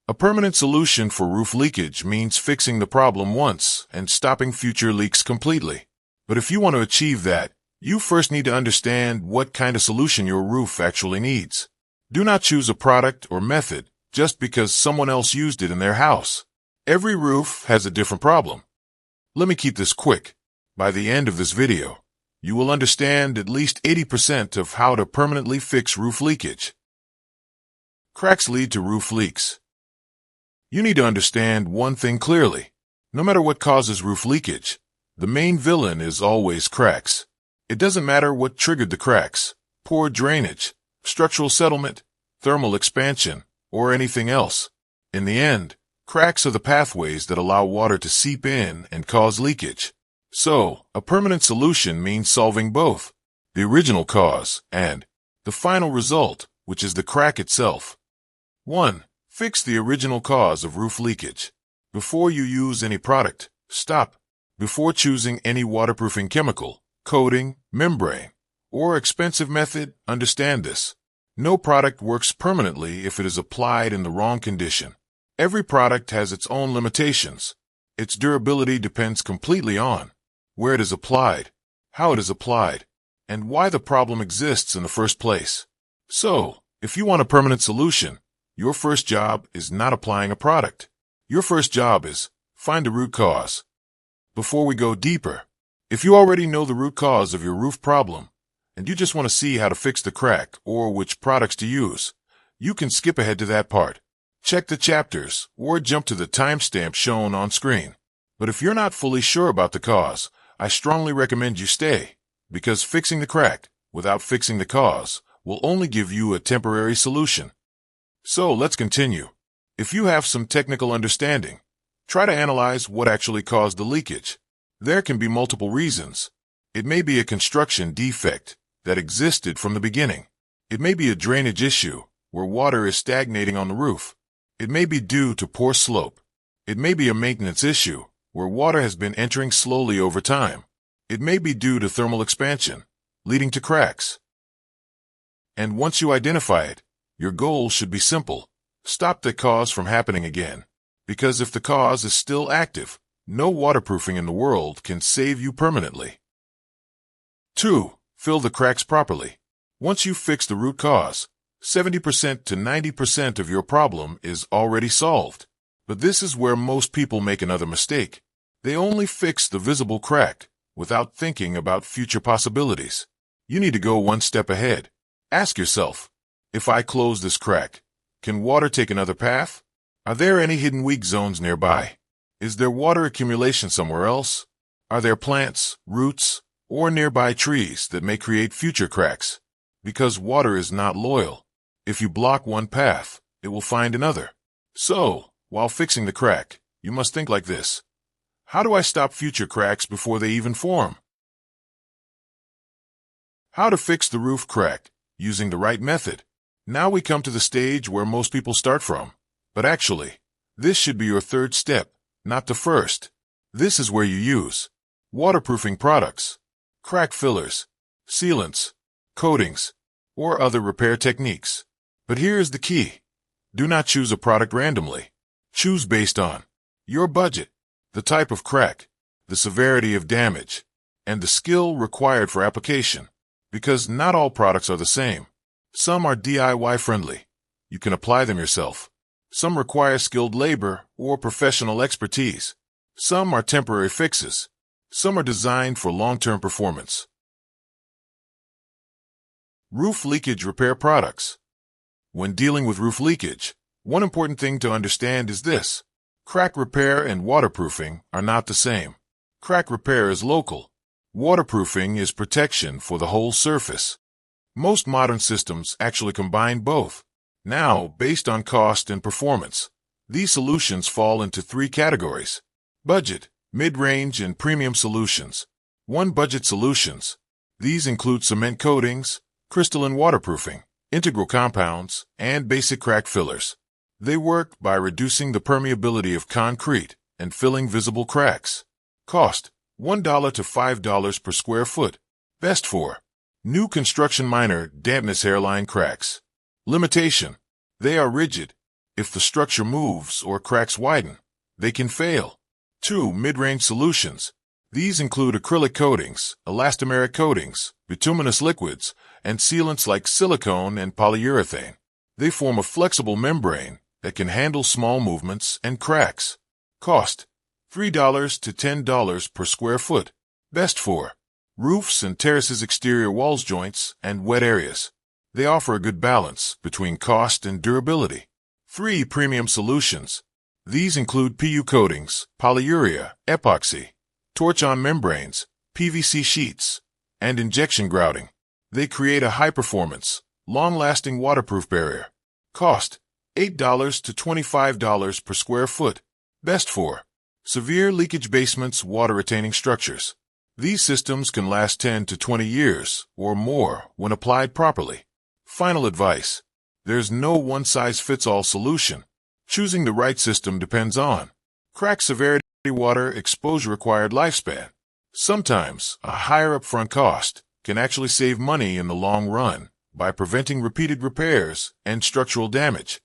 A permanent solution for roof leakage means fixing the problem once and stopping future leaks completely. But if you want to achieve that, you first need to understand what kind of solution your roof actually needs. Do not choose a product or method just because someone else used it in their house. Every roof has a different problem. Let me keep this quick. By the end of this video, you will understand at least 80% of how to permanently fix roof leakage. Cracks lead to roof leaks. You need to understand one thing clearly. No matter what causes roof leakage, the main villain is always cracks. It doesn't matter what triggered the cracks: poor drainage, structural settlement, thermal expansion, or anything else. In the end, cracks are the pathways that allow water to seep in and cause leakage. So, a permanent solution means solving both the original cause and the final result, which is the crack itself. 1. Fix the original cause of roof leakage. Before you use any product, stop. Before choosing any waterproofing chemical, coating, membrane, or expensive method, understand this. No product works permanently if it is applied in the wrong condition. Every product has its own limitations. Its durability depends completely on where it is applied, how it is applied, and why the problem exists in the first place. So, if you want a permanent solution, your first job is not applying a product. Your first job is find the root cause. Before we go deeper, if you already know the root cause of your roof problem, and you just want to see how to fix the crack or which products to use, you can skip ahead to that part. Check the chapters or jump to the timestamp shown on screen. But if you're not fully sure about the cause, I strongly recommend you stay, because fixing the crack without fixing the cause will only give you a temporary solution. So let's continue. If you have some technical understanding, try to analyze what actually caused the leakage. There can be multiple reasons. It may be a construction defect that existed from the beginning. It may be a drainage issue where water is stagnating on the roof. It may be due to poor slope. It may be a maintenance issue where water has been entering slowly over time. It may be due to thermal expansion, leading to cracks. And once you identify it, your goal should be simple. Stop the cause from happening again. Because if the cause is still active, no waterproofing in the world can save you permanently. 2. Fill the cracks properly. Once you fix the root cause, 70% to 90% of your problem is already solved. But this is where most people make another mistake. They only fix the visible crack without thinking about future possibilities. You need to go one step ahead. Ask yourself, if I close this crack, can water take another path? Are there any hidden weak zones nearby? Is there water accumulation somewhere else? Are there plants, roots, or nearby trees that may create future cracks? Because water is not loyal. If you block one path, it will find another. So, while fixing the crack, you must think like this. How do I stop future cracks before they even form? How to fix the roof crack using the right method. Now we come to the stage where most people start from. But actually, this should be your third step, not the first. This is where you use waterproofing products, crack fillers, sealants, coatings, or other repair techniques. But here is the key. Do not choose a product randomly. Choose based on your budget, the type of crack, the severity of damage, and the skill required for application. Because not all products are the same. Some are DIY friendly. You can apply them yourself. Some require skilled labor or professional expertise. Some are temporary fixes. Some are designed for long-term performance. Roof leakage repair products. When dealing with roof leakage, one important thing to understand is this. Crack repair and waterproofing are not the same. Crack repair is local. Waterproofing is protection for the whole surface. Most modern systems actually combine both. Now, based on cost and performance, these solutions fall into 3 categories: budget, mid-range, and premium solutions. 1. Budget solutions. These include cement coatings, crystalline waterproofing, integral compounds, and basic crack fillers. They work by reducing the permeability of concrete and filling visible cracks. Cost: $1 to $5 per square foot. Best for new construction minor dampness hairline cracks. Limitation: they are rigid. If the structure moves or cracks widen, they can fail. 2. Mid-range solutions. These include acrylic coatings, elastomeric coatings, bituminous liquids, and sealants like silicone and polyurethane. They form a flexible membrane that can handle small movements and cracks. Cost: $3 to $10 per square foot. Best for roofs and terraces, exterior walls, joints, and wet areas. They offer a good balance between cost and durability. 3. Premium solutions. These include PU coatings, polyurea, epoxy, torch-on membranes, PVC sheets, and injection grouting. They create a high-performance, long-lasting waterproof barrier. Cost: $8 to $25 per square foot. Best for severe leakage basements, water-retaining structures. These systems can last 10 to 20 years or more when applied properly. Final advice: there's no one-size-fits-all solution. Choosing the right system depends on crack severity, water exposure, required lifespan. Sometimes a higher upfront cost can actually save money in the long run by preventing repeated repairs and structural damage.